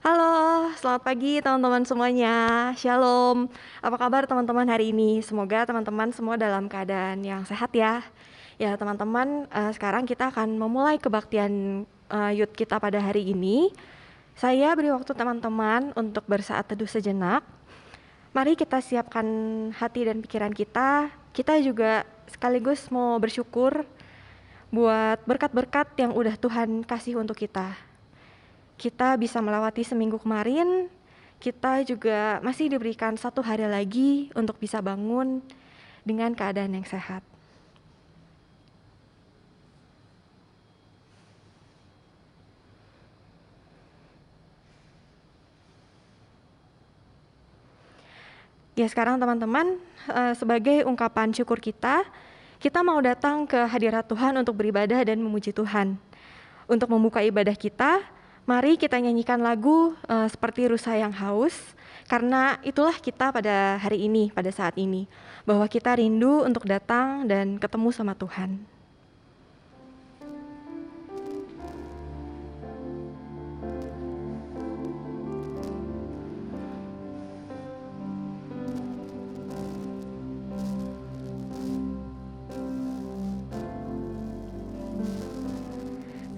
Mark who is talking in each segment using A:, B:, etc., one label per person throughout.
A: Halo, selamat pagi teman-teman semuanya. Shalom. Apa kabar teman-teman hari ini? Semoga teman-teman semua dalam keadaan yang sehat ya. Ya teman-teman, sekarang kita akan memulai kebaktian youth kita pada hari ini. Saya beri waktu teman-teman untuk bersaat teduh sejenak. Mari kita siapkan hati dan pikiran kita. Kita juga sekaligus mau bersyukur buat berkat-berkat yang udah Tuhan kasih untuk kita. Kita bisa melewati seminggu kemarin, kita juga masih diberikan 1 hari lagi untuk bisa bangun dengan keadaan yang sehat. Ya sekarang teman-teman, sebagai ungkapan syukur kita mau datang ke hadirat Tuhan untuk beribadah dan memuji Tuhan. Untuk membuka ibadah kita, mari kita nyanyikan lagu seperti Rusa yang Haus, karena itulah kita pada hari ini, pada saat ini, bahwa kita rindu untuk datang dan ketemu sama Tuhan.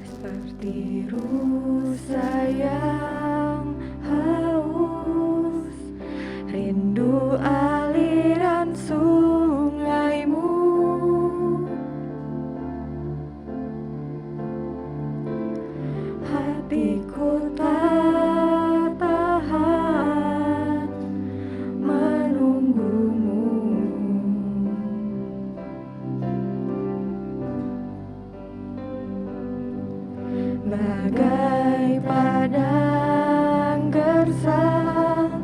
A: Seperti rusa yang haus, rindu aliran sungaimu. Hatiku tak tahan menunggumu. Bagai padang gersang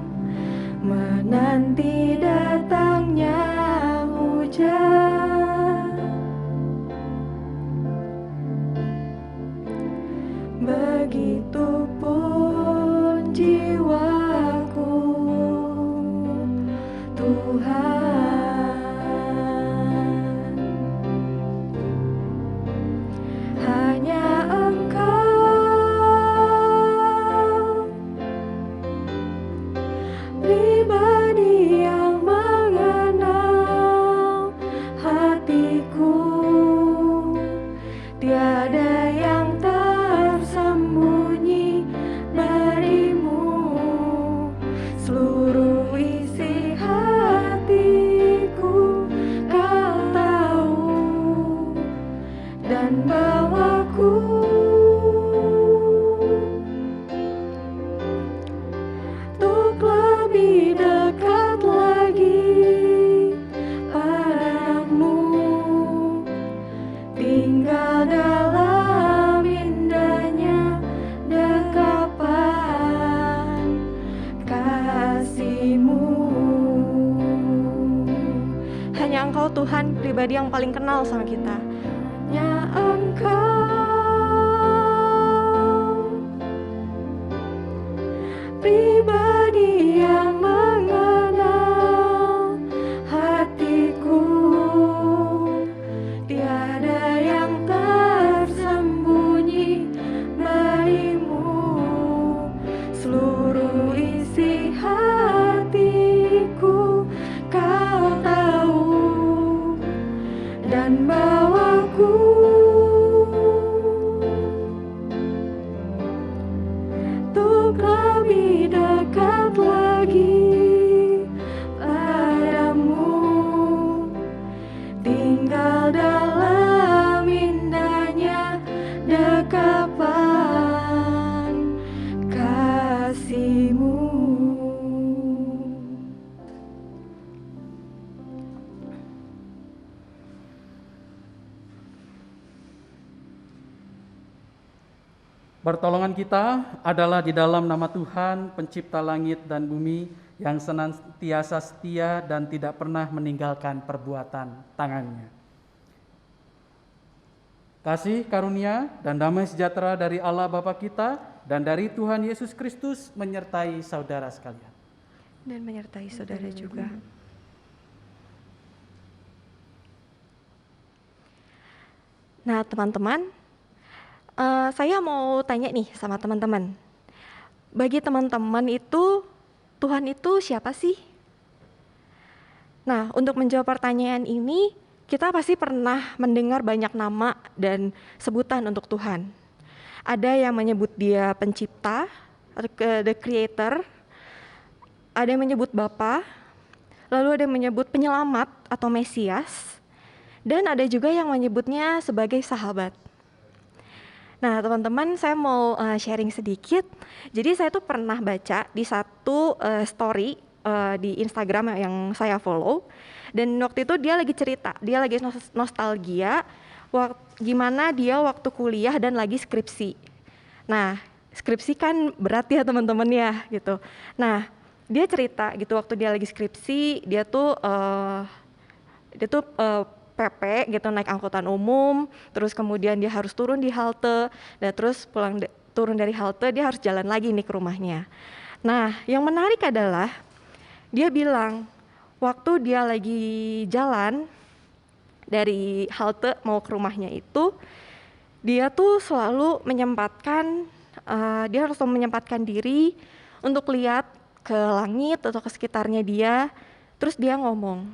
A: menanti datangnya hujan, begitupun jiwaku, Tuhan. Hanya Engkau, pribadi yang mengenal hatiku, tiada yang tersembunyi darimu. Seluruh isi hatiku Kau tahu, dan bawaku untuk lebih dekat lagi padamu, tinggal dalam indahnya dekapan kasih-Mu. Hanya Engkau Tuhan, pribadi yang paling kenal sama kita. Hanya Engkau, pribadi yang mengenal hatiku, tiada yang tersembunyi darimu. Seluruh isi hatiku Kau tahu, dan bawaku untuk lebih dekat lagi padamu, tinggal dalam indahnya dekapan kasih-Mu.
B: Pertolongan kita adalah di dalam nama Tuhan, pencipta langit dan bumi, yang senantiasa setia dan tidak pernah meninggalkan perbuatan tangannya. Kasih karunia dan damai sejahtera dari Allah Bapa kita dan dari Tuhan Yesus Kristus menyertai saudara sekalian.
A: Dan menyertai saudara juga. Nah teman-teman, saya mau tanya nih sama teman-teman. bagi teman-teman itu Tuhan itu siapa sih? Nah, untuk menjawab pertanyaan ini, kita pasti pernah mendengar banyak nama dan sebutan untuk Tuhan. Ada yang menyebut dia pencipta, the creator, ada yang menyebut Bapa, lalu ada yang menyebut penyelamat atau Mesias, dan ada juga yang menyebutnya sebagai sahabat. Nah, teman-teman, saya mau sharing sedikit. Jadi saya tuh pernah baca di satu story di Instagram yang saya follow, dan waktu itu dia lagi cerita, dia lagi nostalgia gimana dia waktu kuliah dan lagi skripsi. Nah, skripsi kan berat ya teman-teman ya gitu. Nah, dia cerita gitu waktu dia lagi skripsi, dia tuh PP gitu, naik angkutan umum, terus kemudian dia harus turun di halte, dan terus turun dari halte dia harus jalan lagi nih ke rumahnya. Nah, yang menarik adalah dia bilang waktu dia lagi jalan dari halte mau ke rumahnya itu, dia tuh selalu dia harus menyempatkan diri untuk lihat ke langit atau ke sekitarnya dia, terus dia ngomong,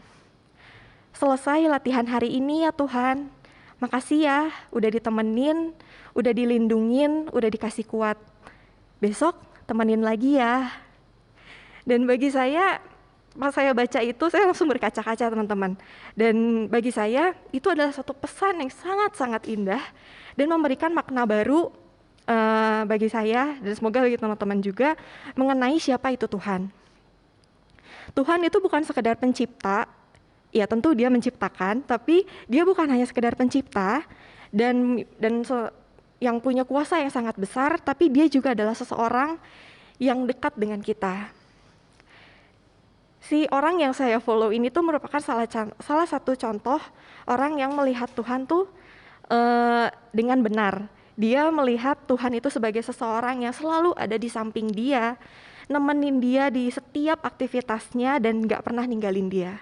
A: selesai latihan hari ini ya Tuhan, makasih ya udah ditemenin, udah dilindungin, udah dikasih kuat. Besok temenin lagi ya. Dan bagi saya, pas saya baca itu, saya langsung berkaca-kaca teman-teman. Dan bagi saya, itu adalah satu pesan yang sangat-sangat indah dan memberikan makna baru bagi saya, dan semoga bagi teman-teman juga, mengenai siapa itu Tuhan. Tuhan itu bukan sekedar pencipta, ya tentu dia menciptakan, tapi dia bukan hanya sekedar pencipta dan yang punya kuasa yang sangat besar, tapi dia juga adalah seseorang yang dekat dengan kita. Si orang yang saya follow ini tuh merupakan salah satu contoh orang yang melihat Tuhan tuh dengan benar. Dia melihat Tuhan itu sebagai seseorang yang selalu ada di samping dia, nemenin dia di setiap aktivitasnya dan gak pernah ninggalin dia.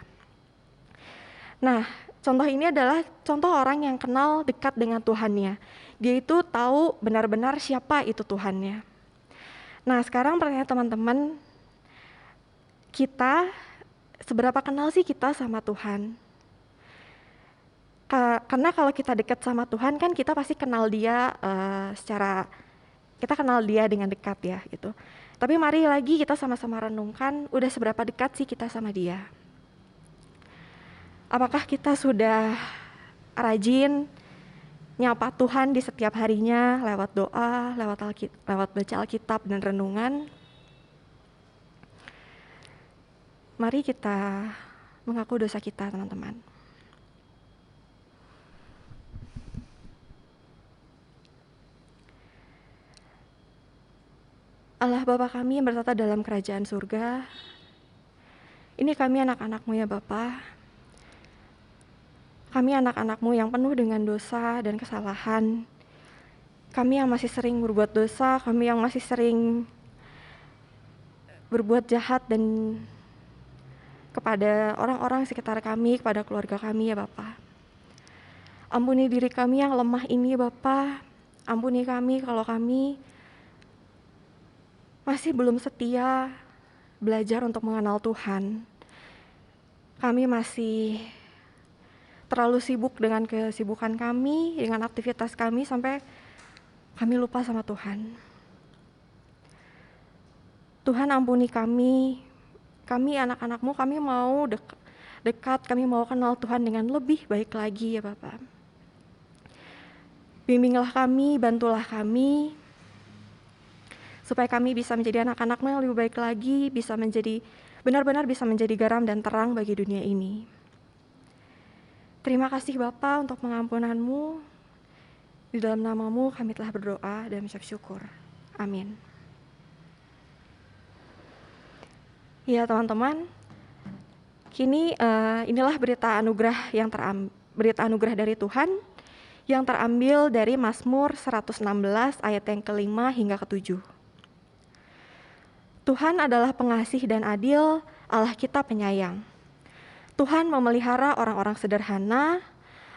A: Nah, contoh ini adalah contoh orang yang kenal dekat dengan Tuhannya. Dia itu tahu benar-benar siapa itu Tuhannya. Nah, sekarang pertanyaan teman-teman, kita seberapa kenal sih kita sama Tuhan? Karena kalau kita dekat sama Tuhan kan kita pasti kenal dia kita kenal dia dengan dekat ya gitu. Tapi mari lagi kita sama-sama renungkan, udah seberapa dekat sih kita sama dia? Apakah kita sudah rajin nyapa Tuhan di setiap harinya lewat doa, lewat baca Alkitab dan renungan? Mari kita mengaku dosa kita, teman-teman. Allah Bapa kami yang bertata dalam kerajaan surga, ini kami anak-anak-Mu ya Bapa. Kami anak-anak-Mu yang penuh dengan dosa dan kesalahan. Kami yang masih sering berbuat dosa, kami yang masih sering berbuat jahat dan kepada orang-orang sekitar kami, kepada keluarga kami ya Bapa. Ampuni diri kami yang lemah ini Bapa. Ampuni kami kalau kami masih belum setia belajar untuk mengenal Tuhan. Kami masih terlalu sibuk dengan kesibukan kami, dengan aktivitas kami sampai kami lupa sama Tuhan. Tuhan ampuni kami anak-anak-Mu, kami mau dekat, kami mau kenal Tuhan dengan lebih baik lagi ya Bapak. Bimbinglah kami, bantulah kami, supaya kami bisa menjadi anak-anak-Mu yang lebih baik lagi, benar-benar bisa menjadi garam dan terang bagi dunia ini. Terima kasih Bapa untuk pengampunan-Mu. Di dalam nama-Mu kami telah berdoa dan mengucap syukur. Amin. Ya teman-teman, kini inilah berita anugerah dari Tuhan yang terambil dari Mazmur 116 ayat yang ke-5 hingga ke-7. Tuhan adalah pengasih dan adil, Allah kita penyayang. Tuhan memelihara orang-orang sederhana,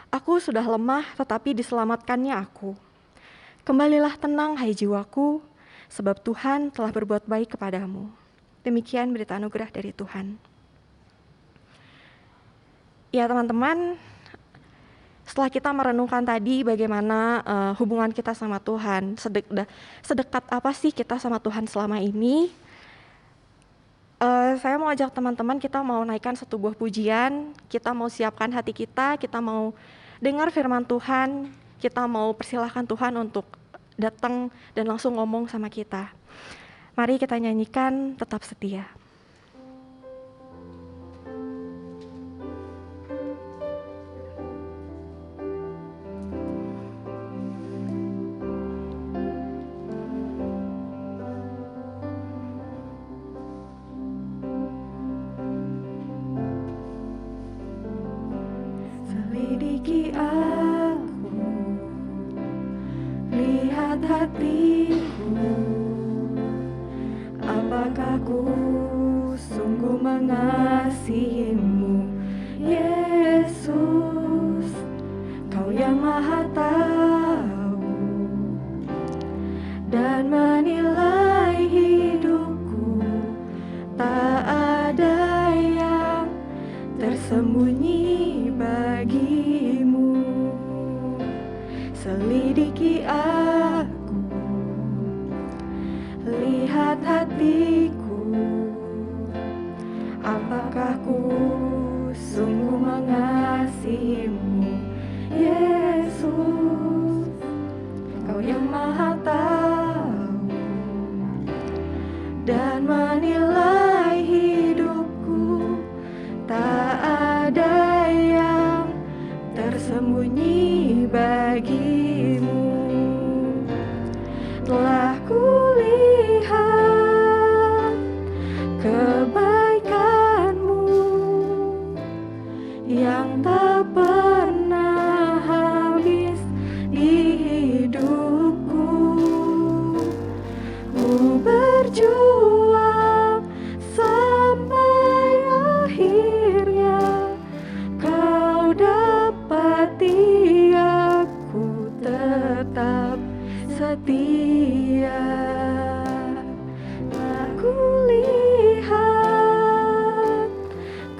A: aku sudah lemah tetapi diselamatkannya aku. Kembalilah tenang hai jiwaku, sebab Tuhan telah berbuat baik kepadamu. Demikian berita anugerah dari Tuhan. Ya teman-teman, setelah kita merenungkan tadi bagaimana hubungan kita sama Tuhan, sedekat apa sih kita sama Tuhan selama ini, saya mau ajak teman-teman, kita mau naikkan satu buah pujian, kita mau siapkan hati kita mau dengar firman Tuhan, kita mau persilahkan Tuhan untuk datang dan langsung ngomong sama kita. Mari kita nyanyikan Tetap Setia. Selidiki aku, lihat hatiku, apakah ku sungguh mengasihimu, Yesus, Kau yang Maha Tahu dan menilai hidupku, tak ada yang tersembunyi bagimu. Selidiki aku, lihat hatiku, apakah ku sungguh mengasihimu, Yesus, Kau yang Maha Tahu dan menilai hidupku, tak ada yang tersembunyi bagimu. Telah kulihat kebaikan-Mu yang tak pernah habis di hidupku. Ku berjuang sampai akhirnya Kau dapati aku tetap setia. Aku lihat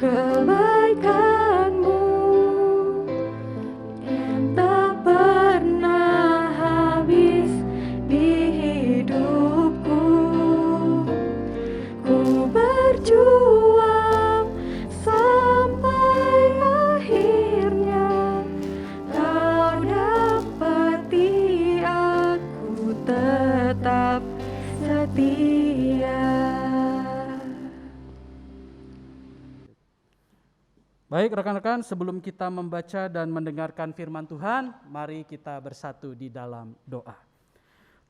A: kebaikan-Mu yang tak pernah habis di hidupku. Ku berjuang sampai akhirnya Kau dapati aku tetap setia.
B: Baik rekan-rekan, sebelum kita membaca dan mendengarkan firman Tuhan, mari kita bersatu di dalam doa.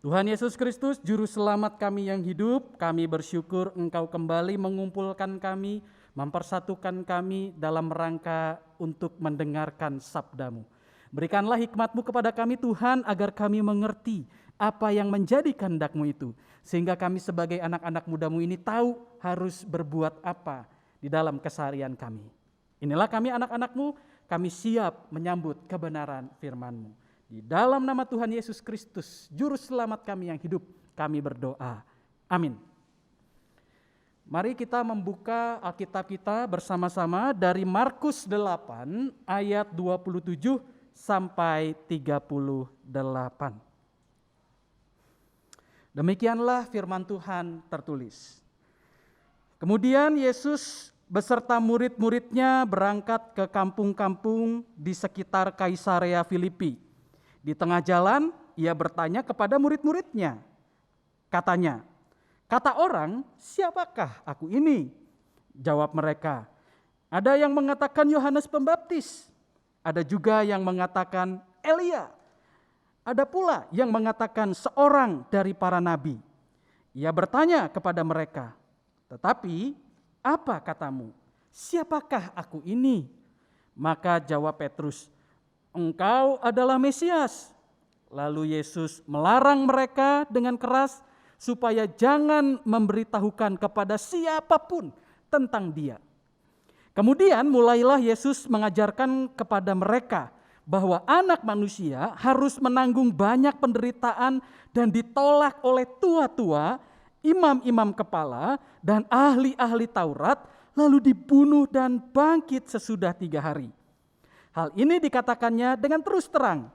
B: Tuhan Yesus Kristus, Juru Selamat kami yang hidup, kami bersyukur Engkau kembali mengumpulkan kami, mempersatukan kami dalam rangka untuk mendengarkan sabda-Mu. Berikanlah hikmat-Mu kepada kami Tuhan, agar kami mengerti apa yang menjadi kehendak-Mu itu, sehingga kami sebagai anak-anak muda-Mu ini tahu harus berbuat apa di dalam keseharian kami. Inilah kami anak-anak-Mu, kami siap menyambut kebenaran firman-Mu. Di dalam nama Tuhan Yesus Kristus, Juru Selamat kami yang hidup, kami berdoa. Amin. Mari kita membuka Alkitab kita bersama-sama dari Markus 8 ayat 27 sampai 38. Demikianlah firman Tuhan tertulis. Kemudian Yesus beserta murid-muridnya berangkat ke kampung-kampung di sekitar Kaisarea Filipi. Di tengah jalan, ia bertanya kepada murid-muridnya. Katanya, "Kata orang, siapakah aku ini?" Jawab mereka, "Ada yang mengatakan Yohanes Pembaptis, ada juga yang mengatakan Elia, ada pula yang mengatakan seorang dari para nabi." Ia bertanya kepada mereka, "Tetapi apa katamu? Siapakah aku ini?" Maka jawab Petrus, "Engkau adalah Mesias." Lalu Yesus melarang mereka dengan keras supaya jangan memberitahukan kepada siapapun tentang Dia. Kemudian mulailah Yesus mengajarkan kepada mereka bahwa anak manusia harus menanggung banyak penderitaan dan ditolak oleh tua-tua, imam-imam kepala, dan ahli-ahli Taurat, lalu dibunuh dan bangkit sesudah 3 hari. Hal ini dikatakannya dengan terus terang.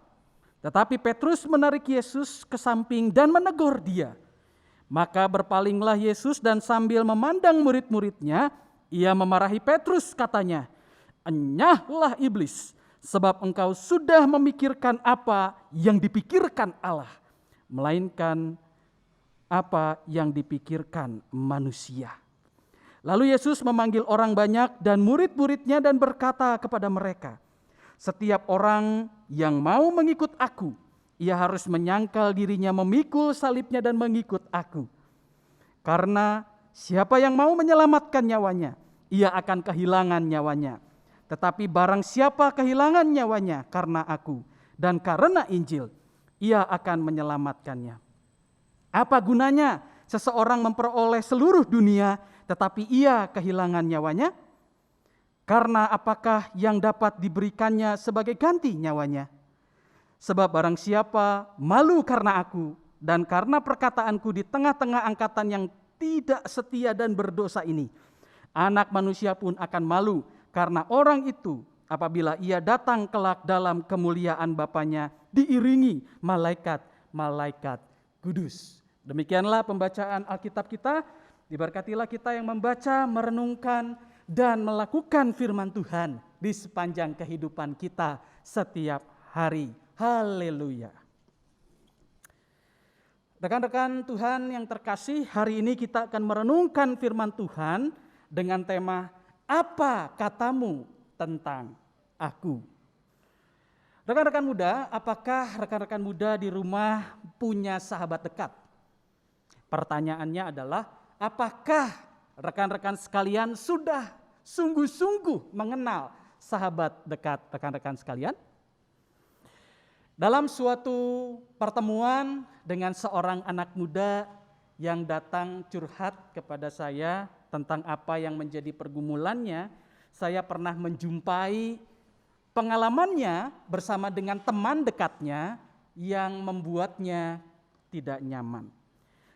B: Tetapi Petrus menarik Yesus ke samping dan menegur dia. Maka berpalinglah Yesus dan sambil memandang murid-muridnya, ia memarahi Petrus, katanya, "Enyahlah iblis, sebab engkau sudah memikirkan apa yang dipikirkan Allah, melainkan apa yang dipikirkan manusia." Lalu Yesus memanggil orang banyak dan murid-muridnya dan berkata kepada mereka, "Setiap orang yang mau mengikut aku, ia harus menyangkal dirinya, memikul salibnya dan mengikut aku. Karena siapa yang mau menyelamatkan nyawanya, ia akan kehilangan nyawanya. Tetapi barang siapa kehilangan nyawanya karena aku dan karena Injil, ia akan menyelamatkannya. Apa gunanya seseorang memperoleh seluruh dunia, tetapi ia kehilangan nyawanya? Karena apakah yang dapat diberikannya sebagai ganti nyawanya? Sebab barang siapa malu karena aku dan karena perkataanku di tengah-tengah angkatan yang tidak setia dan berdosa ini, Anak Manusia pun akan malu karena orang itu apabila ia datang kelak dalam kemuliaan Bapanya diiringi malaikat-malaikat kudus." Demikianlah pembacaan Alkitab kita. Diberkatilah kita yang membaca, merenungkan, dan melakukan firman Tuhan di sepanjang kehidupan kita setiap hari. Haleluya. Rekan-rekan Tuhan yang terkasih, hari ini kita akan merenungkan firman Tuhan dengan tema, "Apa katamu tentang aku?" Rekan-rekan muda, apakah rekan-rekan muda di rumah punya sahabat dekat? Pertanyaannya adalah, apakah rekan-rekan sekalian sudah sungguh-sungguh mengenal sahabat dekat rekan-rekan sekalian? Dalam suatu pertemuan dengan seorang anak muda yang datang curhat kepada saya tentang apa yang menjadi pergumulannya, saya pernah menjumpai pengalamannya bersama dengan teman dekatnya yang membuatnya tidak nyaman.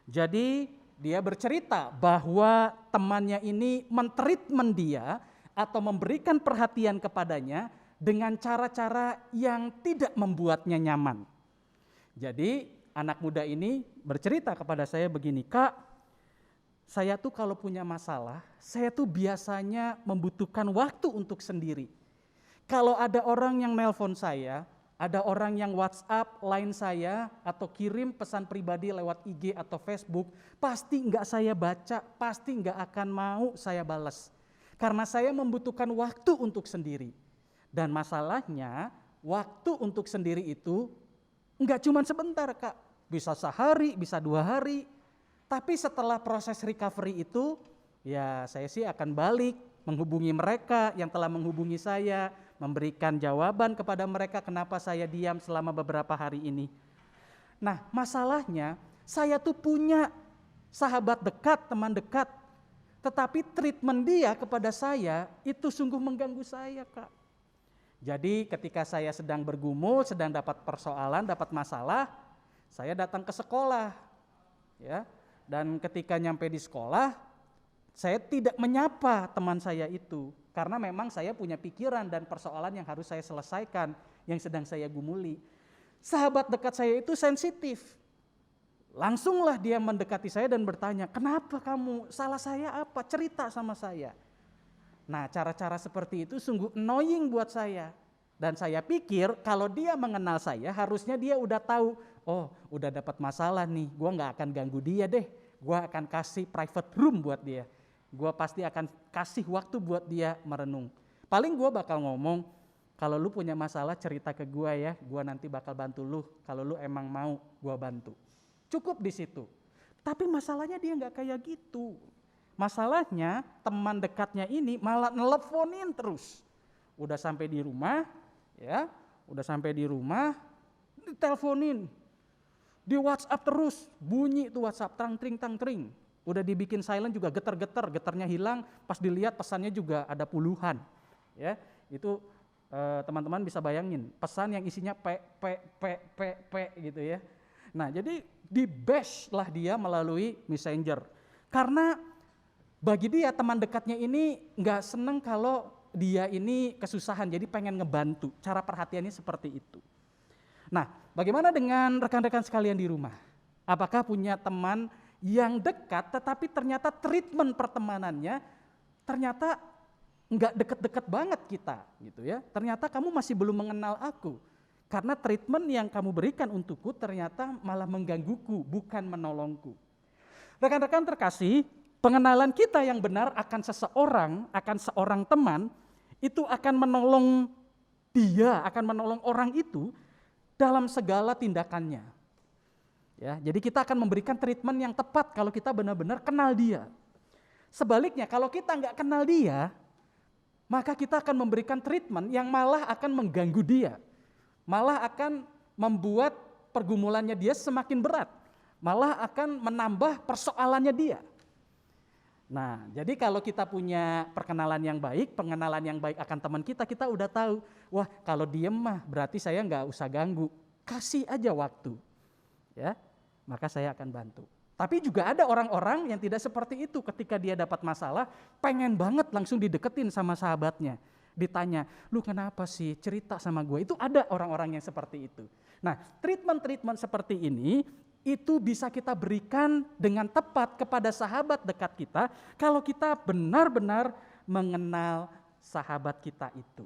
B: Jadi dia bercerita bahwa temannya ini men-treatment dia atau memberikan perhatian kepadanya dengan cara-cara yang tidak membuatnya nyaman. Jadi anak muda ini bercerita kepada saya begini, "Kak, saya tuh kalau punya masalah, saya tuh biasanya membutuhkan waktu untuk sendiri. Kalau ada orang yang nelpon saya, ada orang yang WhatsApp, line saya, atau kirim pesan pribadi lewat IG atau Facebook, pasti enggak saya baca, pasti enggak akan mau saya balas. Karena saya membutuhkan waktu untuk sendiri. Dan masalahnya, waktu untuk sendiri itu enggak cuma sebentar, Kak. Bisa sehari, bisa 2 hari. Tapi setelah proses recovery itu, ya saya sih akan balik menghubungi mereka yang telah menghubungi saya, memberikan jawaban kepada mereka kenapa saya diam selama beberapa hari ini. Nah, masalahnya saya tuh punya sahabat dekat, teman dekat, tetapi treatment dia kepada saya itu sungguh mengganggu saya, Kak. Jadi ketika saya sedang bergumul, sedang dapat persoalan, dapat masalah, saya datang ke sekolah, ya. Dan ketika nyampe di sekolah, saya tidak menyapa teman saya itu, karena memang saya punya pikiran dan persoalan yang harus saya selesaikan, yang sedang saya gumuli. Sahabat dekat saya itu sensitif. Langsunglah dia mendekati saya dan bertanya, "Kenapa kamu? Salah saya apa? Cerita sama saya." Nah, cara-cara seperti itu sungguh annoying buat saya. Dan saya pikir kalau dia mengenal saya, harusnya dia udah tahu, oh udah dapat masalah nih, gue gak akan ganggu dia deh. Gue akan kasih private room buat dia. Gue pasti akan kasih waktu buat dia merenung. Paling gue bakal ngomong, kalau lu punya masalah cerita ke gue ya, gue nanti bakal bantu lu. Kalau lu emang mau, gue bantu. Cukup di situ. Tapi masalahnya dia gak kayak gitu. Masalahnya teman dekatnya ini malah nelponin terus. Udah sampai di rumah, ya, diteleponin, di WhatsApp terus, bunyi tuh WhatsApp, tang-tring. Udah dibikin silent juga getar-getar, getarnya hilang, pas dilihat pesannya juga ada puluhan. Ya, itu Teman-teman bisa bayangin, pesan yang isinya P gitu ya. Nah, jadi di-bash lah dia melalui messenger. Karena bagi dia teman dekatnya ini nggak seneng kalau dia ini kesusahan, jadi pengen ngebantu. Cara perhatiannya seperti itu. Nah, bagaimana dengan rekan-rekan sekalian di rumah? Apakah punya teman yang dekat tetapi ternyata treatment pertemanannya ternyata nggak deket-deket banget kita gitu ya. Ternyata kamu masih belum mengenal aku. Karena treatment yang kamu berikan untukku ternyata malah menggangguku, bukan menolongku. Rekan-rekan terkasih, pengenalan kita yang benar akan seseorang, akan seorang teman, itu akan menolong dia, akan menolong orang itu dalam segala tindakannya. Ya, jadi kita akan memberikan treatment yang tepat kalau kita benar-benar kenal dia. Sebaliknya kalau kita nggak kenal dia, maka kita akan memberikan treatment yang malah akan mengganggu dia. Malah akan membuat pergumulannya dia semakin berat. Malah akan menambah persoalannya dia. Nah, jadi kalau kita punya perkenalan yang baik, pengenalan yang baik akan teman kita, kita udah tahu, wah kalau diem mah berarti saya nggak usah ganggu, kasih aja waktu, ya, maka saya akan bantu. Tapi juga ada orang-orang yang tidak seperti itu, ketika dia dapat masalah, pengen banget langsung dideketin sama sahabatnya, ditanya, lu kenapa sih, cerita sama gue. Itu ada orang-orang yang seperti itu. Nah, treatment-treatment seperti ini, itu bisa kita berikan dengan tepat kepada sahabat dekat kita kalau kita benar-benar mengenal sahabat kita itu.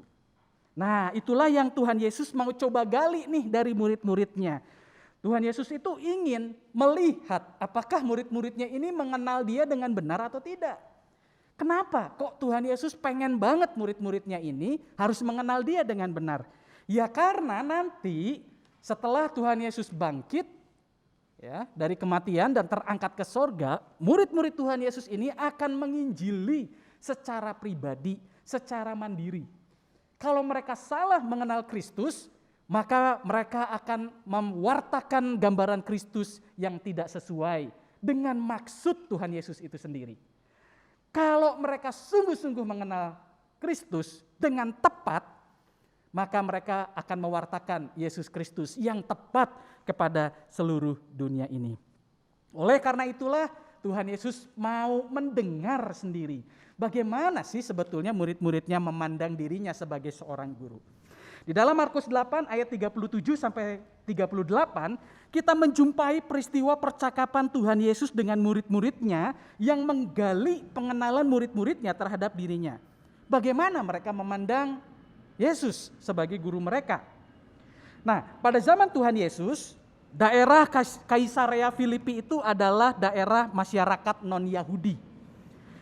B: Nah, itulah yang Tuhan Yesus mau coba gali nih dari murid-muridnya. Tuhan Yesus itu ingin melihat apakah murid-muridnya ini mengenal dia dengan benar atau tidak. Kenapa kok Tuhan Yesus pengen banget murid-muridnya ini harus mengenal dia dengan benar? Ya karena nanti setelah Tuhan Yesus bangkit, ya, dari kematian dan terangkat ke sorga, murid-murid Tuhan Yesus ini akan menginjili secara pribadi, secara mandiri. Kalau mereka salah mengenal Kristus, maka mereka akan mewartakan gambaran Kristus yang tidak sesuai dengan maksud Tuhan Yesus itu sendiri. Kalau mereka sungguh-sungguh mengenal Kristus dengan tepat, maka mereka akan mewartakan Yesus Kristus yang tepat kepada seluruh dunia ini. Oleh karena itulah Tuhan Yesus mau mendengar sendiri bagaimana sih sebetulnya murid-muridnya memandang dirinya sebagai seorang guru. Di dalam Markus 8 ayat 37 sampai 38, kita menjumpai peristiwa percakapan Tuhan Yesus dengan murid-muridnya yang menggali pengenalan murid-muridnya terhadap dirinya. Bagaimana mereka memandang Yesus sebagai guru mereka. Nah, pada zaman Tuhan Yesus, daerah Kaisarea Filipi itu adalah daerah masyarakat non-Yahudi.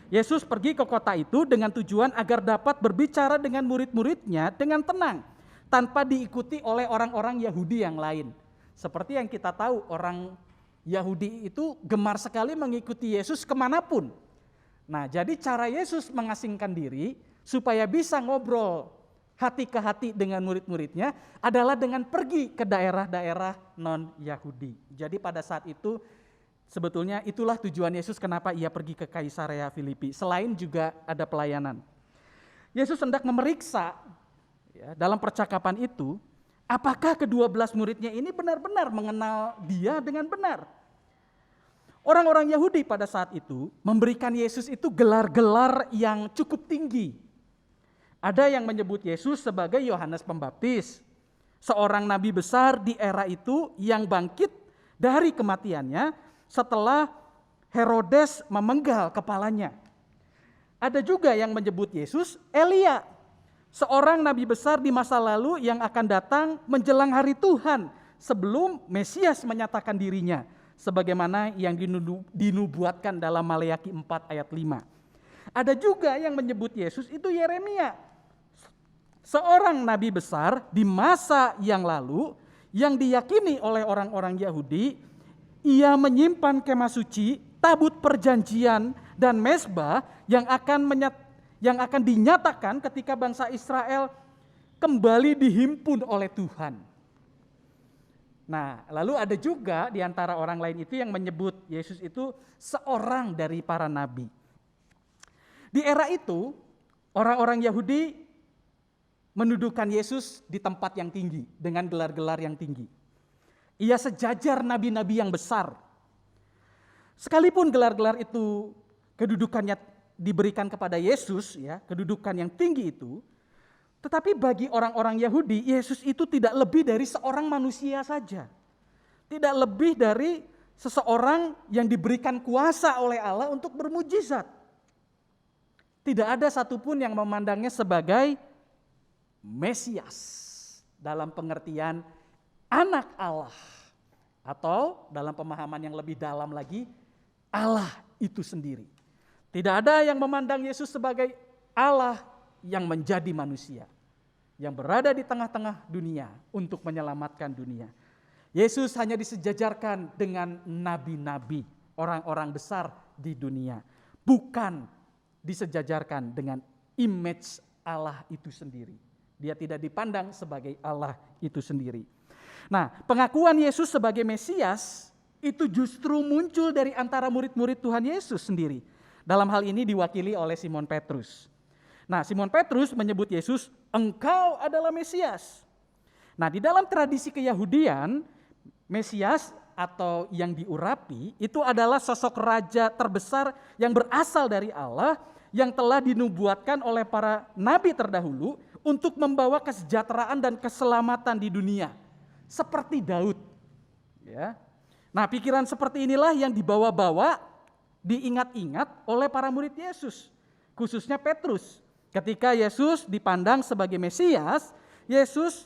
B: Yesus pergi ke kota itu dengan tujuan agar dapat berbicara dengan murid-muridnya dengan tenang, tanpa diikuti oleh orang-orang Yahudi yang lain. Seperti yang kita tahu, orang Yahudi itu gemar sekali mengikuti Yesus kemanapun. Nah, jadi cara Yesus mengasingkan diri supaya bisa ngobrol hati ke hati dengan murid-muridnya adalah dengan pergi ke daerah-daerah non-Yahudi. Jadi pada saat itu sebetulnya itulah tujuan Yesus kenapa ia pergi ke Kaisarea Filipi. Selain juga ada pelayanan. Yesus hendak memeriksa ya, dalam percakapan itu, apakah ke-12 muridnya ini benar-benar mengenal dia dengan benar. Orang-orang Yahudi pada saat itu memberikan Yesus itu gelar-gelar yang cukup tinggi. Ada yang menyebut Yesus sebagai Yohanes Pembaptis, seorang nabi besar di era itu yang bangkit dari kematiannya setelah Herodes memenggal kepalanya. Ada juga yang menyebut Yesus Elia, seorang nabi besar di masa lalu yang akan datang menjelang hari Tuhan sebelum Mesias menyatakan dirinya, sebagaimana yang dinubuatkan dalam Maleakhi 4 ayat 5. Ada juga yang menyebut Yesus itu Yeremia, seorang nabi besar di masa yang lalu yang diyakini oleh orang-orang Yahudi, ia menyimpan kemah suci, tabut perjanjian dan mezbah yang akan dinyatakan ketika bangsa Israel kembali dihimpun oleh Tuhan. Nah, lalu ada juga di antara orang lain itu yang menyebut Yesus itu seorang dari para nabi. Di era itu, orang-orang Yahudi menuduhkan Yesus di tempat yang tinggi dengan gelar-gelar yang tinggi. Ia sejajar nabi-nabi yang besar. Sekalipun gelar-gelar itu kedudukannya diberikan kepada Yesus, ya, kedudukan yang tinggi itu, tetapi bagi orang-orang Yahudi, Yesus itu tidak lebih dari seorang manusia saja. Tidak lebih dari seseorang yang diberikan kuasa oleh Allah untuk bermujizat. Tidak ada satupun yang memandangnya sebagai Mesias dalam pengertian anak Allah. Atau dalam pemahaman yang lebih dalam lagi, Allah itu sendiri. Tidak ada yang memandang Yesus sebagai Allah yang menjadi manusia, yang berada di tengah-tengah dunia untuk menyelamatkan dunia. Yesus hanya disejajarkan dengan nabi-nabi, orang-orang besar di dunia. Bukan disejajarkan dengan image Allah itu sendiri. Dia tidak dipandang sebagai Allah itu sendiri. Nah, pengakuan Yesus sebagai Mesias itu justru muncul dari antara murid-murid Tuhan Yesus sendiri. Dalam hal ini diwakili oleh Simon Petrus. Nah, Simon Petrus menyebut Yesus, "Engkau adalah Mesias." Nah, di dalam tradisi Keyahudian, Mesias atau yang diurapi itu adalah sosok raja terbesar yang berasal dari Allah, yang telah dinubuatkan oleh para nabi terdahulu untuk membawa kesejahteraan dan keselamatan di dunia, seperti Daud. Ya. Nah, pikiran seperti inilah yang dibawa-bawa, diingat-ingat oleh para murid Yesus, khususnya Petrus. Ketika Yesus dipandang sebagai Mesias, Yesus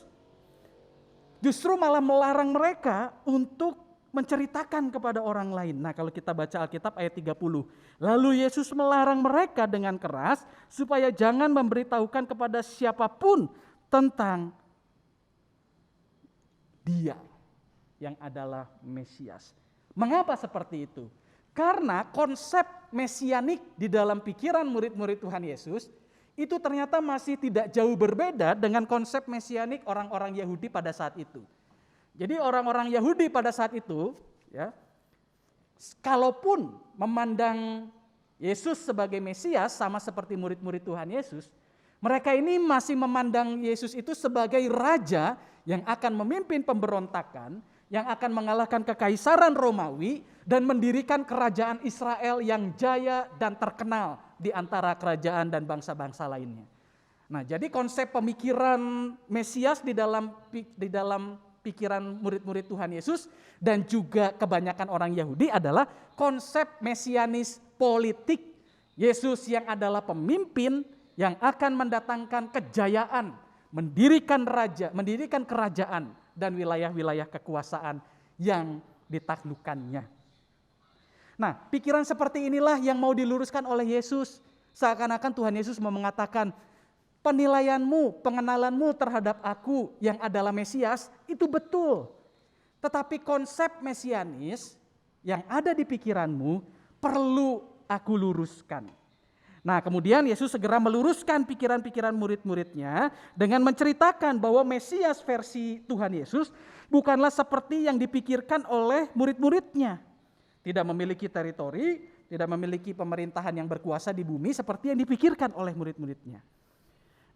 B: justru malah melarang mereka untuk menceritakan kepada orang lain. Nah, kalau kita baca Alkitab ayat 30. Lalu Yesus melarang mereka dengan keras supaya jangan memberitahukan kepada siapapun tentang Dia yang adalah Mesias. Mengapa seperti itu? Karena konsep mesianik di dalam pikiran murid-murid Tuhan Yesus itu ternyata masih tidak jauh berbeda dengan konsep mesianik orang-orang Yahudi pada saat itu. Jadi orang-orang Yahudi pada saat itu, ya, kalaupun memandang Yesus sebagai Mesias sama seperti murid-murid Tuhan Yesus, mereka ini masih memandang Yesus itu sebagai raja yang akan memimpin pemberontakan, yang akan mengalahkan kekaisaran Romawi dan mendirikan kerajaan Israel yang jaya dan terkenal di antara kerajaan dan bangsa-bangsa lainnya. Nah, jadi konsep pemikiran Mesias di dalam pikiran murid-murid Tuhan Yesus dan juga kebanyakan orang Yahudi adalah konsep mesianis politik. Yesus yang adalah pemimpin yang akan mendatangkan kejayaan, mendirikan kerajaan dan wilayah-wilayah kekuasaan yang ditaklukkannya. Nah, pikiran seperti inilah yang mau diluruskan oleh Yesus. Seakan-akan Tuhan Yesus mau mengatakan, penilaianmu, pengenalanmu terhadap aku yang adalah Mesias itu betul. Tetapi konsep mesianis yang ada di pikiranmu perlu aku luruskan. Nah, kemudian Yesus segera meluruskan pikiran-pikiran murid-muridnya dengan menceritakan bahwa Mesias versi Tuhan Yesus bukanlah seperti yang dipikirkan oleh murid-muridnya. Tidak memiliki teritori, tidak memiliki pemerintahan yang berkuasa di bumi seperti yang dipikirkan oleh murid-muridnya.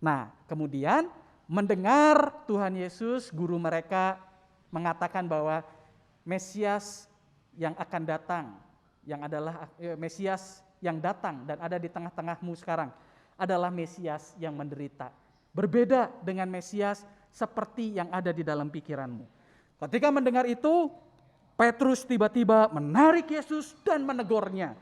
B: Nah, kemudian mendengar Tuhan Yesus, guru mereka mengatakan bahwa Mesias yang akan datang, yang adalah Mesias yang datang dan ada di tengah-tengahmu sekarang adalah Mesias yang menderita. Berbeda dengan Mesias seperti yang ada di dalam pikiranmu. Ketika mendengar itu, Petrus tiba-tiba menarik Yesus dan menegurnya.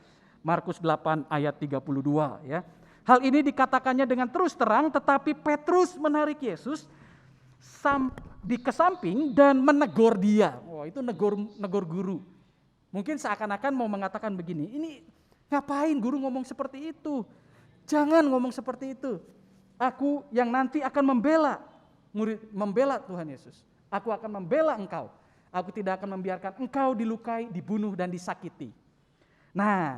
B: Markus 8 ayat 32 ya. Hal ini dikatakannya dengan terus terang, tetapi Petrus menarik Yesus di kesamping dan menegur dia. Oh, itu negor guru. Mungkin seakan-akan mau mengatakan begini, ini ngapain guru ngomong seperti itu? Jangan ngomong seperti itu. Aku yang nanti akan membela Tuhan Yesus. Aku akan membela engkau. Aku tidak akan membiarkan engkau dilukai, dibunuh dan disakiti. Nah,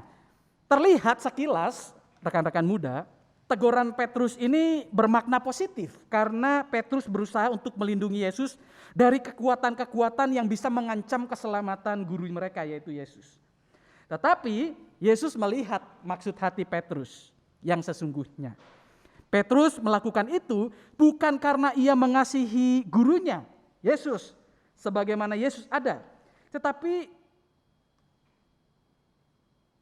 B: terlihat sekilas rekan-rekan muda, teguran Petrus ini bermakna positif karena Petrus berusaha untuk melindungi Yesus dari kekuatan-kekuatan yang bisa mengancam keselamatan guru mereka yaitu Yesus. Tetapi Yesus melihat maksud hati Petrus yang sesungguhnya. Petrus melakukan itu bukan karena ia mengasihi gurunya, Yesus, sebagaimana Yesus ada. Tetapi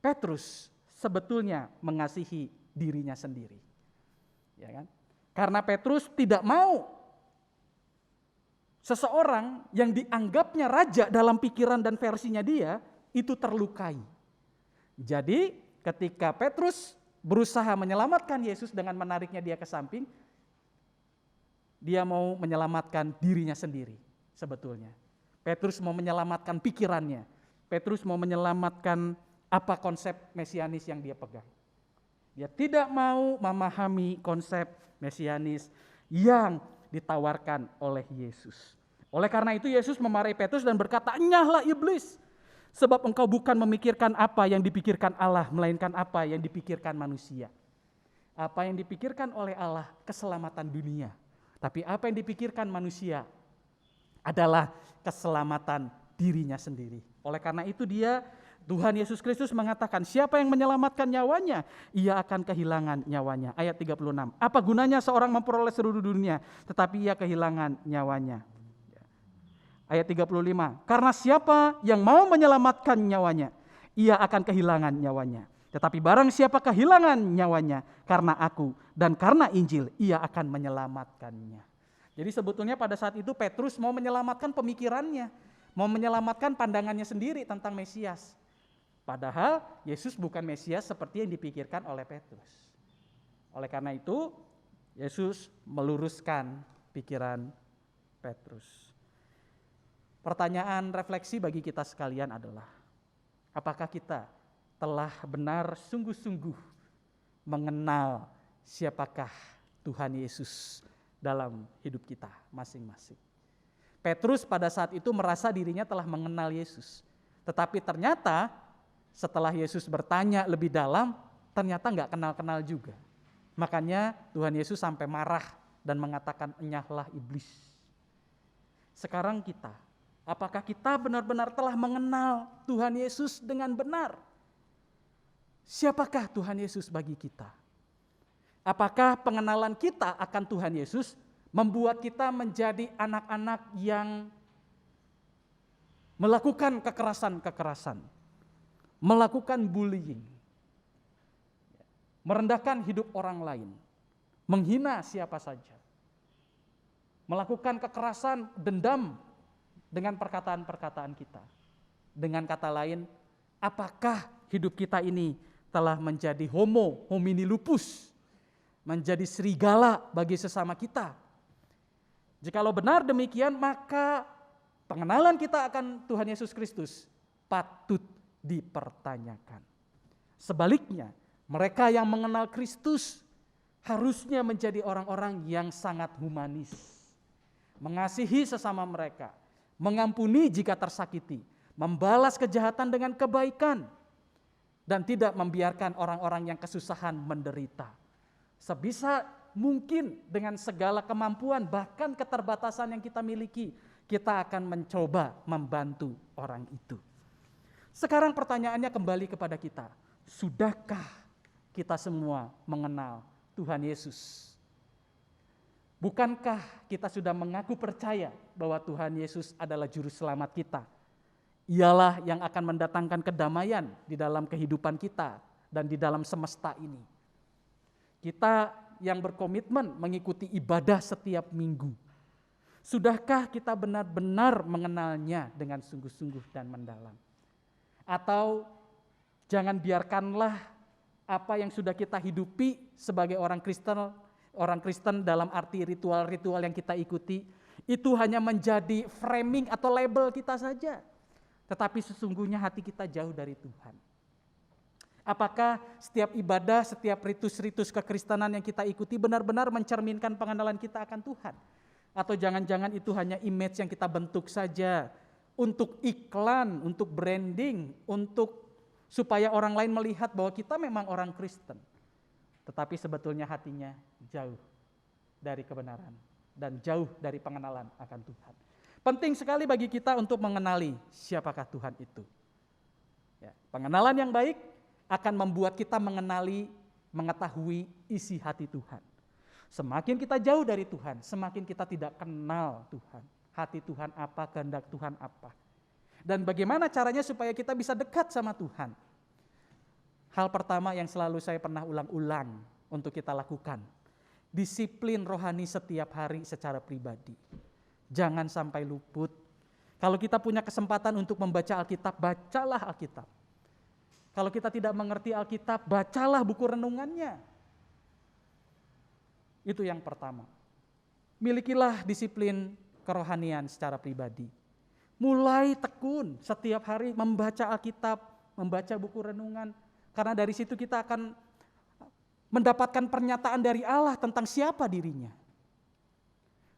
B: Petrus sebetulnya mengasihi dirinya sendiri. Ya kan? Karena Petrus tidak mau seseorang yang dianggapnya raja dalam pikiran dan versinya dia itu terlukai. Jadi ketika Petrus berusaha menyelamatkan Yesus dengan menariknya dia ke samping, dia mau menyelamatkan dirinya sendiri sebetulnya. Petrus mau menyelamatkan pikirannya. Petrus mau menyelamatkan apa konsep mesianis yang dia pegang. Dia tidak mau memahami konsep mesianis yang ditawarkan oleh Yesus. Oleh karena itu Yesus memarahi Petrus dan berkata, "Enyahlah iblis, sebab engkau bukan memikirkan apa yang dipikirkan Allah, melainkan apa yang dipikirkan manusia." Apa yang dipikirkan oleh Allah keselamatan dunia, tapi apa yang dipikirkan manusia adalah keselamatan dirinya sendiri. Oleh karena itu Tuhan Yesus Kristus mengatakan, siapa yang menyelamatkan nyawanya, ia akan kehilangan nyawanya. Ayat 36. Apa gunanya seorang memperoleh seluruh dunia, tetapi ia kehilangan nyawanya. Ayat 35. Karena siapa yang mau menyelamatkan nyawanya, ia akan kehilangan nyawanya. Tetapi barang siapa kehilangan nyawanya karena aku dan karena Injil, ia akan menyelamatkannya. Jadi sebetulnya pada saat itu Petrus mau menyelamatkan pemikirannya, mau menyelamatkan pandangannya sendiri tentang Mesias. Padahal Yesus bukan Mesias seperti yang dipikirkan oleh Petrus. Oleh karena itu, Yesus meluruskan pikiran Petrus. Pertanyaan refleksi bagi kita sekalian adalah, apakah kita telah benar sungguh-sungguh mengenal siapakah Tuhan Yesus dalam hidup kita masing-masing? Petrus pada saat itu merasa dirinya telah mengenal Yesus. Tetapi ternyata setelah Yesus bertanya lebih dalam, ternyata nggak kenal-kenal juga. Makanya Tuhan Yesus sampai marah dan mengatakan, "Enyahlah iblis." Sekarang kita, apakah kita benar-benar telah mengenal Tuhan Yesus dengan benar? Siapakah Tuhan Yesus bagi kita? Apakah pengenalan kita akan Tuhan Yesus membuat kita menjadi anak-anak yang melakukan kekerasan-kekerasan, melakukan bullying, merendahkan hidup orang lain, menghina siapa saja, melakukan kekerasan, dendam dengan perkataan-perkataan kita? Dengan kata lain, apakah hidup kita ini telah menjadi homo homini lupus, menjadi serigala bagi sesama kita? Jikalau benar demikian, maka pengenalan kita akan Tuhan Yesus Kristus patut dipertanyakan. Sebaliknya, mereka yang mengenal Kristus harusnya menjadi orang-orang yang sangat humanis, mengasihi sesama mereka, mengampuni jika tersakiti, membalas kejahatan dengan kebaikan, dan tidak membiarkan orang-orang yang kesusahan menderita. Sebisa mungkin dengan segala kemampuan, bahkan keterbatasan yang kita miliki, kita akan mencoba membantu orang itu. Sekarang pertanyaannya kembali kepada kita. Sudahkah kita semua mengenal Tuhan Yesus? Bukankah kita sudah mengaku percaya bahwa Tuhan Yesus adalah juru selamat kita? Ialah yang akan mendatangkan kedamaian di dalam kehidupan kita dan di dalam semesta ini. Kita yang berkomitmen mengikuti ibadah setiap minggu. Sudahkah kita benar-benar mengenalnya dengan sungguh-sungguh dan mendalam? Atau jangan biarkanlah apa yang sudah kita hidupi sebagai orang Kristen dalam arti ritual-ritual yang kita ikuti, itu hanya menjadi framing atau label kita saja. Tetapi sesungguhnya hati kita jauh dari Tuhan. Apakah setiap ibadah, setiap ritus-ritus kekristenan yang kita ikuti benar-benar mencerminkan pengenalan kita akan Tuhan? Atau jangan-jangan itu hanya image yang kita bentuk saja untuk iklan, untuk branding, supaya orang lain melihat bahwa kita memang orang Kristen. Tetapi sebetulnya hatinya jauh dari kebenaran dan jauh dari pengenalan akan Tuhan. Penting sekali bagi kita untuk mengenali siapakah Tuhan itu. Ya, pengenalan yang baik akan membuat kita mengetahui isi hati Tuhan. Semakin kita jauh dari Tuhan, semakin kita tidak kenal Tuhan. Hati Tuhan apa, kehendak Tuhan apa. Dan bagaimana caranya supaya kita bisa dekat sama Tuhan? Hal pertama yang selalu saya pernah ulang-ulang untuk kita lakukan. Disiplin rohani setiap hari secara pribadi. Jangan sampai luput. Kalau kita punya kesempatan untuk membaca Alkitab, bacalah Alkitab. Kalau kita tidak mengerti Alkitab, bacalah buku renungannya. Itu yang pertama. Milikilah disiplin kerohanian secara pribadi. Mulai tekun setiap hari membaca Alkitab, membaca buku renungan. Karena dari situ kita akan mendapatkan pernyataan dari Allah tentang siapa dirinya.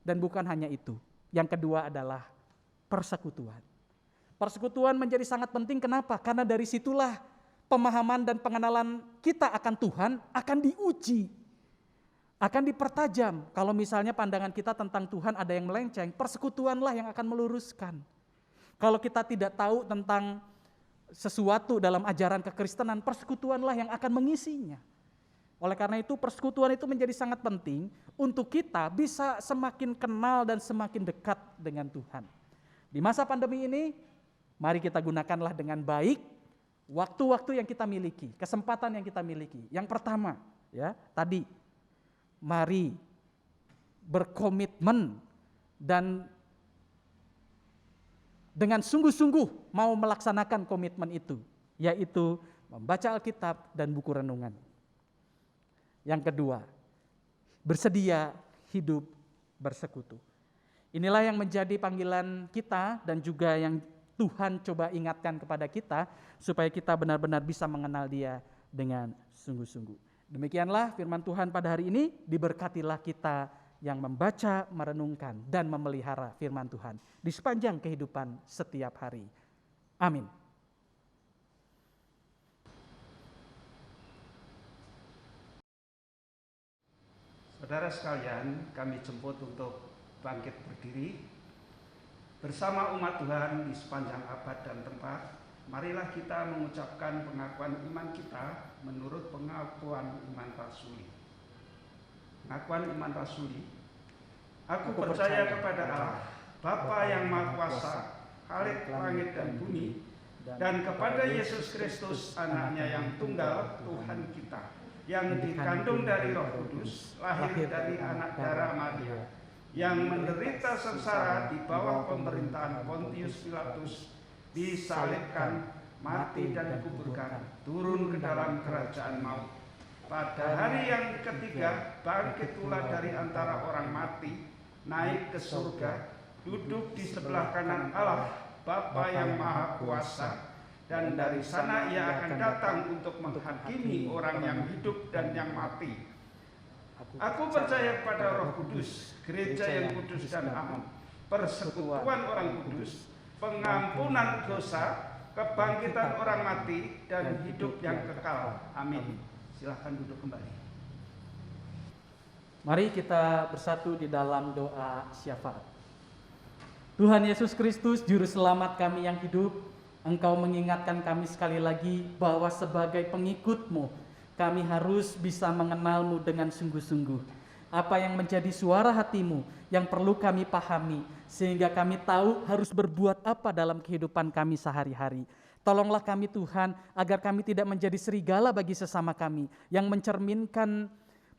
B: Dan bukan hanya itu. Yang kedua adalah persekutuan. Persekutuan menjadi sangat penting, kenapa? Karena dari situlah pemahaman dan pengenalan kita akan Tuhan akan diuji. Akan dipertajam. Kalau misalnya pandangan kita tentang Tuhan ada yang melenceng, persekutuanlah yang akan meluruskan. Kalau kita tidak tahu tentang sesuatu dalam ajaran kekristenan, persekutuanlah yang akan mengisinya. Oleh karena itu persekutuan itu menjadi sangat penting untuk kita bisa semakin kenal dan semakin dekat dengan Tuhan. Di masa pandemi ini, mari kita gunakanlah dengan baik waktu-waktu yang kita miliki, kesempatan yang kita miliki. Yang pertama, ya, tadi mari berkomitmen dan dengan sungguh-sungguh mau melaksanakan komitmen itu, yaitu membaca Alkitab dan buku renungan. Yang kedua, bersedia hidup bersekutu. Inilah yang menjadi panggilan kita dan juga yang Tuhan coba ingatkan kepada kita supaya kita benar-benar bisa mengenal Dia dengan sungguh-sungguh. Demikianlah firman Tuhan pada hari ini, diberkatilah kita yang membaca, merenungkan, dan memelihara firman Tuhan di sepanjang kehidupan setiap hari. Amin.
C: Saudara sekalian, kami jemput untuk bangkit berdiri. Bersama umat Tuhan di sepanjang abad dan tempat, marilah kita mengucapkan pengakuan iman kita menurut pengakuan iman rasuli. Pengakuan iman rasuli. Aku percaya kepada Allah, Bapa yang Maha Kuasa, Khalik langit dan bumi, dan kepada Yesus Kristus, Anaknya yang tunggal, Tuhan kita, yang dikandung dari Roh Kudus, lahir dari anak darah Maria, yang menderita sengsara di bawah pemerintahan Pontius Pilatus, disalibkan, mati dan dikuburkan, turun ke dalam kerajaan maut. Pada hari yang ketiga bangkit pula dari antara orang mati, naik ke surga, duduk di sebelah kanan Allah, Bapa yang Maha Kuasa, dan dari sana Ia akan datang untuk menghakimi orang yang hidup dan yang mati. Aku percaya pada Roh Kudus, gereja yang kudus dan aman, persekutuan orang kudus, pengampunan dosa, kebangkitan orang mati, dan hidup yang kekal. Amin. Silahkan duduk kembali.
B: Mari kita bersatu di dalam doa syafaat. Tuhan Yesus Kristus, Juru Selamat kami yang hidup, Engkau mengingatkan kami sekali lagi bahwa sebagai pengikut-Mu, kami harus bisa mengenal-Mu dengan sungguh-sungguh. Apa yang menjadi suara hati-Mu yang perlu kami pahami, sehingga kami tahu harus berbuat apa dalam kehidupan kami sehari-hari. Tolonglah kami Tuhan, agar kami tidak menjadi serigala bagi sesama kami, yang mencerminkan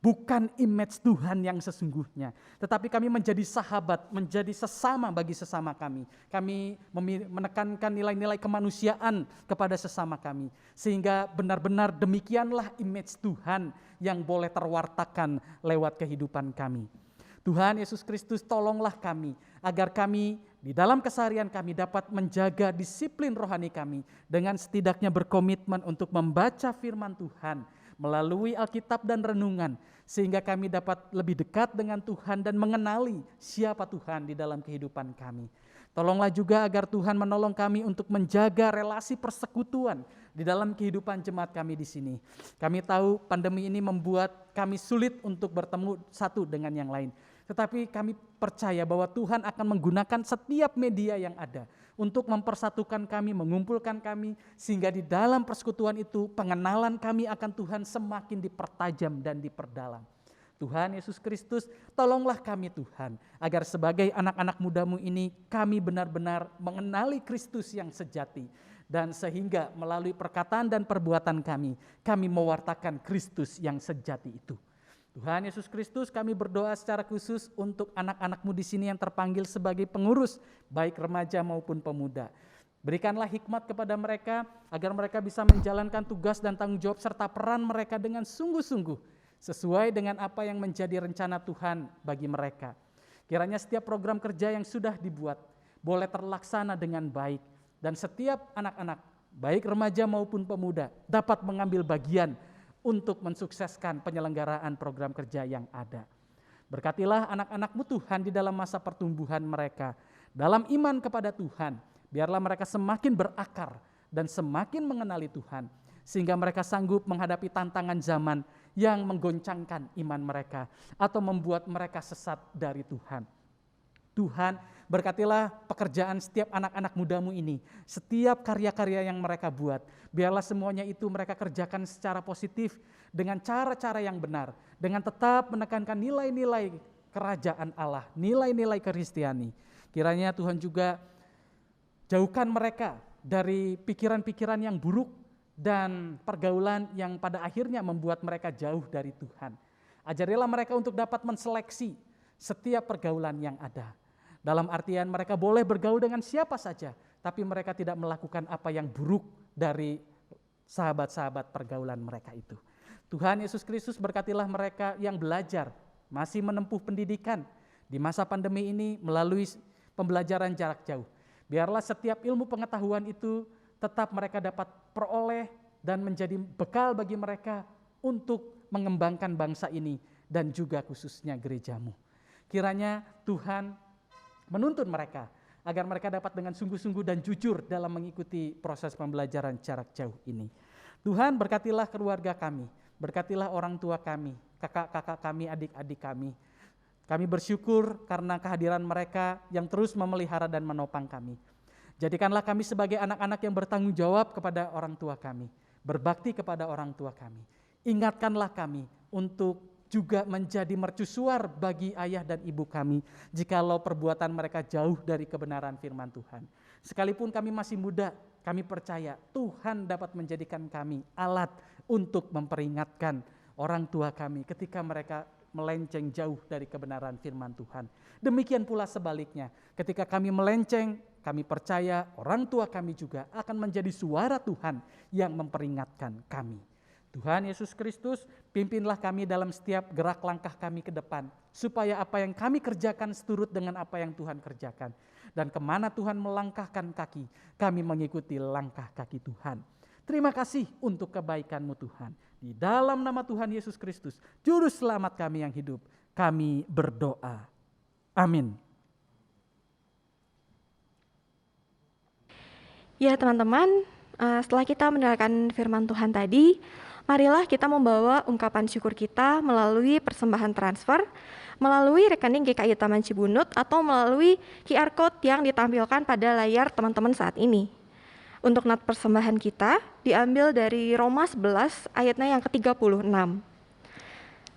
B: bukan image Tuhan yang sesungguhnya, tetapi kami menjadi sahabat, menjadi sesama bagi sesama kami. Kami menekankan nilai-nilai kemanusiaan kepada sesama kami, sehingga benar-benar demikianlah image Tuhan yang boleh terwartakan lewat kehidupan kami. Tuhan Yesus Kristus, tolonglah kami, agar kami di dalam keseharian kami dapat menjaga disiplin rohani kami dengan setidaknya berkomitmen untuk membaca firman Tuhan melalui Alkitab dan renungan, sehingga kami dapat lebih dekat dengan Tuhan dan mengenali siapa Tuhan di dalam kehidupan kami. Tolonglah juga agar Tuhan menolong kami untuk menjaga relasi persekutuan di dalam kehidupan jemaat kami di sini. Kami tahu pandemi ini membuat kami sulit untuk bertemu satu dengan yang lain. Tetapi kami percaya bahwa Tuhan akan menggunakan setiap media yang ada untuk mempersatukan kami, mengumpulkan kami, sehingga di dalam persekutuan itu pengenalan kami akan Tuhan semakin dipertajam dan diperdalam. Tuhan Yesus Kristus, tolonglah kami Tuhan, agar sebagai anak-anak muda-Mu ini kami benar-benar mengenali Kristus yang sejati. Dan sehingga melalui perkataan dan perbuatan kami mewartakan Kristus yang sejati itu. Tuhan Yesus Kristus, kami berdoa secara khusus untuk anak-anak-Mu di sini yang terpanggil sebagai pengurus, baik remaja maupun pemuda. Berikanlah hikmat kepada mereka, agar mereka bisa menjalankan tugas dan tanggung jawab serta peran mereka dengan sungguh-sungguh, sesuai dengan apa yang menjadi rencana Tuhan bagi mereka. Kiranya setiap program kerja yang sudah dibuat boleh terlaksana dengan baik, dan setiap anak-anak, baik remaja maupun pemuda, dapat mengambil bagian untuk mensukseskan penyelenggaraan program kerja yang ada. Berkatilah anak-anak-Mu Tuhan di dalam masa pertumbuhan mereka, dalam iman kepada Tuhan. Biarlah mereka semakin berakar dan semakin mengenali Tuhan, sehingga mereka sanggup menghadapi tantangan zaman yang menggoncangkan iman mereka atau membuat mereka sesat dari Tuhan. Tuhan, berkatilah pekerjaan setiap anak-anak muda-Mu ini, setiap karya-karya yang mereka buat, biarlah semuanya itu mereka kerjakan secara positif, dengan cara-cara yang benar, dengan tetap menekankan nilai-nilai kerajaan Allah, nilai-nilai Kristiani. Kiranya Tuhan juga jauhkan mereka dari pikiran-pikiran yang buruk dan pergaulan yang pada akhirnya membuat mereka jauh dari Tuhan. Ajarilah mereka untuk dapat menseleksi setiap pergaulan yang ada. Dalam artian mereka boleh bergaul dengan siapa saja, tapi mereka tidak melakukan apa yang buruk dari sahabat-sahabat pergaulan mereka itu. Tuhan Yesus Kristus, berkatilah mereka yang belajar, masih menempuh pendidikan di masa pandemi ini melalui pembelajaran jarak jauh. Biarlah setiap ilmu pengetahuan itu tetap mereka dapat peroleh dan menjadi bekal bagi mereka untuk mengembangkan bangsa ini dan juga khususnya gereja-Mu. Kiranya Tuhan menuntun mereka agar mereka dapat dengan sungguh-sungguh dan jujur dalam mengikuti proses pembelajaran jarak jauh ini. Tuhan, berkatilah keluarga kami, berkatilah orang tua kami, kakak-kakak kami, adik-adik kami. Kami bersyukur karena kehadiran mereka yang terus memelihara dan menopang kami. Jadikanlah kami sebagai anak-anak yang bertanggung jawab kepada orang tua kami, berbakti kepada orang tua kami. Ingatkanlah kami untuk juga menjadi mercusuar bagi ayah dan ibu kami, jikalau perbuatan mereka jauh dari kebenaran firman Tuhan. Sekalipun kami masih muda, kami percaya Tuhan dapat menjadikan kami alat untuk memperingatkan orang tua kami ketika mereka melenceng jauh dari kebenaran firman Tuhan. Demikian pula sebaliknya, ketika kami melenceng, kami percaya orang tua kami juga akan menjadi suara Tuhan yang memperingatkan kami. Tuhan Yesus Kristus, pimpinlah kami dalam setiap gerak langkah kami ke depan, supaya apa yang kami kerjakan seturut dengan apa yang Tuhan kerjakan. Dan kemana Tuhan melangkahkan kaki, kami mengikuti langkah kaki Tuhan. Terima kasih untuk kebaikan-Mu Tuhan. Di dalam nama Tuhan Yesus Kristus, Juru Selamat kami yang hidup, kami berdoa. Amin.
A: Ya teman-teman, setelah kita mendengarkan firman Tuhan tadi, marilah kita membawa ungkapan syukur kita melalui persembahan transfer, melalui rekening GKI Taman Cibunut, atau melalui QR Code yang ditampilkan pada layar teman-teman saat ini. Untuk nat persembahan kita diambil dari Roma 11 ayatnya yang ke-36.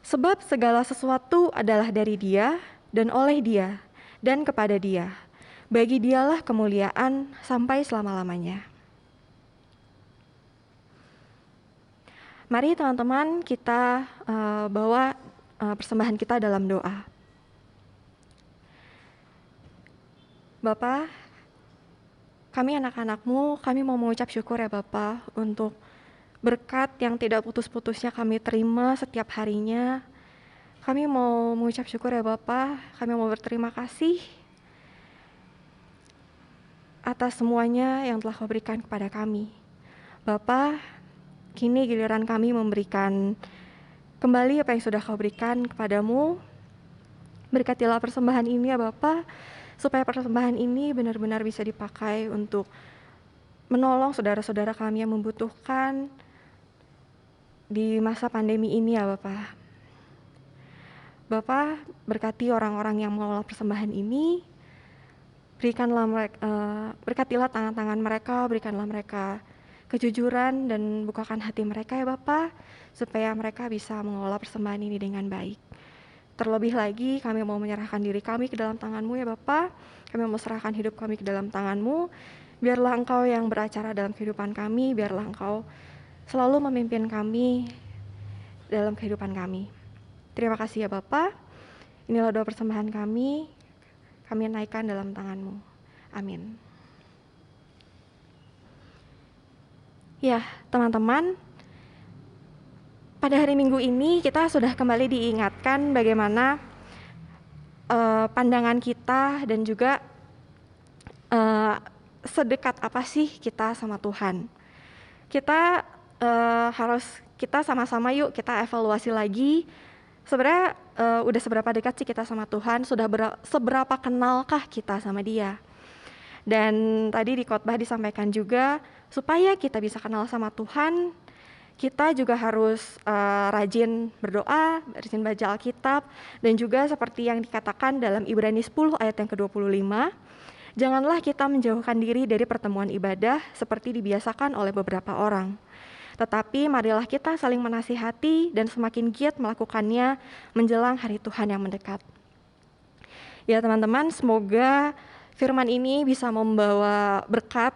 A: Sebab segala sesuatu adalah dari Dia, dan oleh Dia, dan kepada Dia. Bagi Dialah kemuliaan sampai selama-lamanya. Mari teman-teman kita bawa persembahan kita dalam doa. Bapa, kami anak-anak-Mu, kami mau mengucap syukur ya Bapa untuk berkat yang tidak putus-putusnya kami terima setiap harinya. Kami mau mengucap syukur ya Bapa, kami mau berterima kasih atas semuanya yang telah Kau berikan kepada kami. Bapa, kini giliran kami memberikan kembali apa yang sudah Kau berikan kepadamu. Berkatilah persembahan ini ya Bapa, supaya persembahan ini benar-benar bisa dipakai untuk menolong saudara-saudara kami yang membutuhkan di masa pandemi ini ya Bapa. Bapa, berkati orang-orang yang mengelola persembahan ini, berkatilah tangan-tangan mereka, berikanlah mereka kejujuran dan bukakan hati mereka ya Bapa, supaya mereka bisa mengelola persembahan ini dengan baik. Terlebih lagi kami mau menyerahkan diri kami ke dalam tangan-Mu ya Bapa. Kami mau serahkan hidup kami ke dalam tangan-Mu. Biarlah Engkau yang beracara dalam kehidupan kami, biarlah Engkau selalu memimpin kami dalam kehidupan kami. Terima kasih ya Bapa. Inilah doa persembahan kami naikkan dalam tangan-Mu. Amin. Ya, teman-teman, pada hari Minggu ini kita sudah kembali diingatkan bagaimana pandangan kita dan juga sedekat apa sih kita sama Tuhan. Kita kita sama-sama yuk kita evaluasi lagi. Sebenarnya udah seberapa dekat sih kita sama Tuhan, sudah seberapa kenalkah kita sama Dia. Dan tadi di khotbah disampaikan juga, supaya kita bisa kenal sama Tuhan, kita juga harus rajin berdoa, rajin baca Alkitab, dan juga seperti yang dikatakan dalam Ibrani 10 ayat yang ke-25, janganlah kita menjauhkan diri dari pertemuan ibadah seperti dibiasakan oleh beberapa orang. Tetapi marilah kita saling menasihati dan semakin giat melakukannya menjelang hari Tuhan yang mendekat. Ya teman-teman, semoga firman ini bisa membawa berkat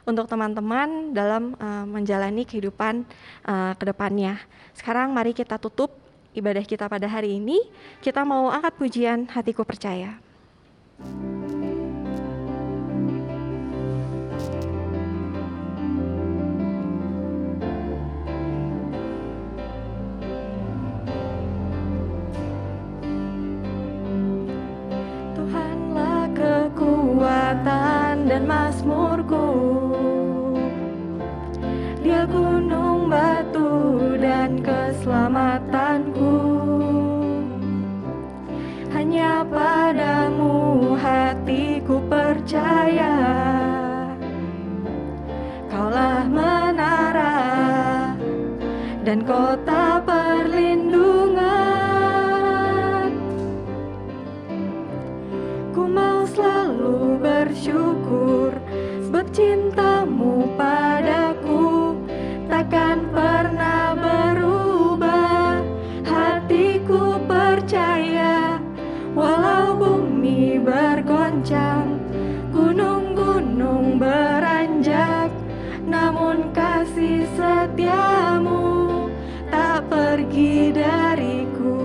A: untuk teman-teman dalam menjalani kehidupan ke depannya. Sekarang mari kita tutup ibadah kita pada hari ini. Kita mau angkat pujian Hatiku Percaya. Tuhanlah kekuatan dan mazmurku, Dia gunung batu dan keselamatanku. Hanya padamu hatiku percaya, Kaulah menara dan kota perlindungan. Ku mau selalu bersyukur sebab cinta-Mu padaku takkan pernah berubah. Hatiku percaya, walau bumi bergoncang, gunung-gunung beranjak, namun kasih setia-Mu tak pergi dariku.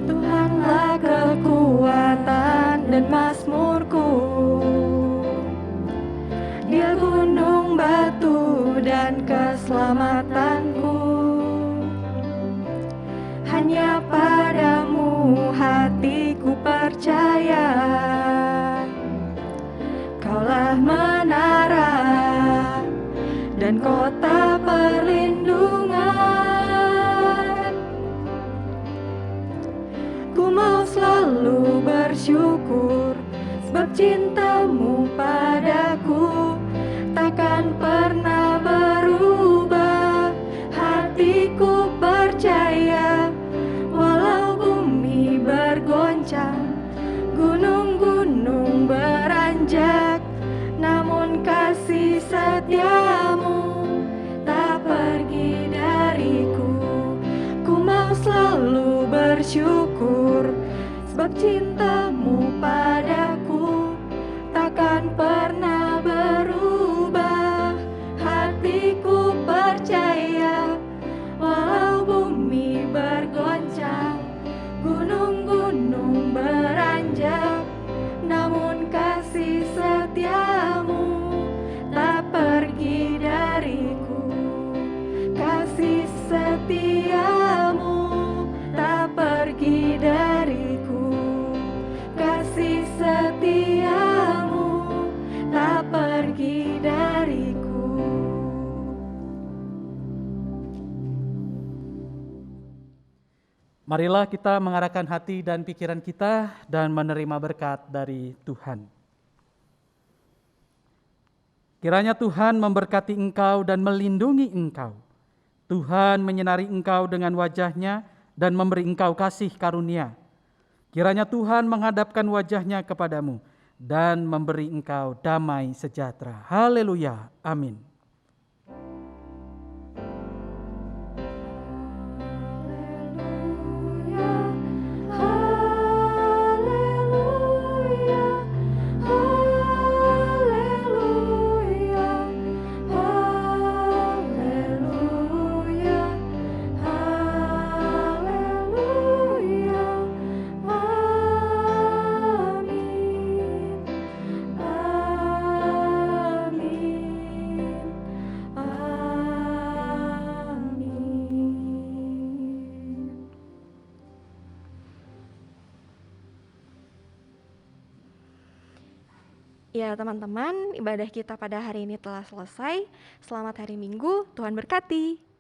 A: Tuhanlah kekuatan dan mazmurku, Dia gunung batu dan keselamatanku. Hanya padamu hatiku percaya, Kaulah menara dan kota perlindungan. Ku mau selalu bersyukur sebab cinta-Mu padaku takkan pernah berubah. Hatiku percaya, walau bumi bergoncang, gunung-gunung beranjak, namun kasih setia-Mu tak pergi dariku. Ku mau selalu bersyukur sebab cinta-Mu padaku takkan pernah berubah. Hatiku percaya, walau bumi bergoncang, gunung-gunung beranjak, namun kasih setia-Mu tak pergi dariku. Kasih setia-Mu tak pergi dariku. Kasih setia-Mu tak pergi dariku.
B: Marilah kita mengarahkan hati dan pikiran kita dan menerima berkat dari Tuhan. Kiranya Tuhan memberkati engkau dan melindungi engkau. Tuhan menyinari engkau dengan wajah-Nya dan memberi engkau kasih karunia. Kiranya Tuhan menghadapkan wajahnya kepadamu dan memberi engkau damai sejahtera. Haleluya. Amin.
A: Ya teman-teman, ibadah kita pada hari ini telah selesai. Selamat hari Minggu, Tuhan berkati.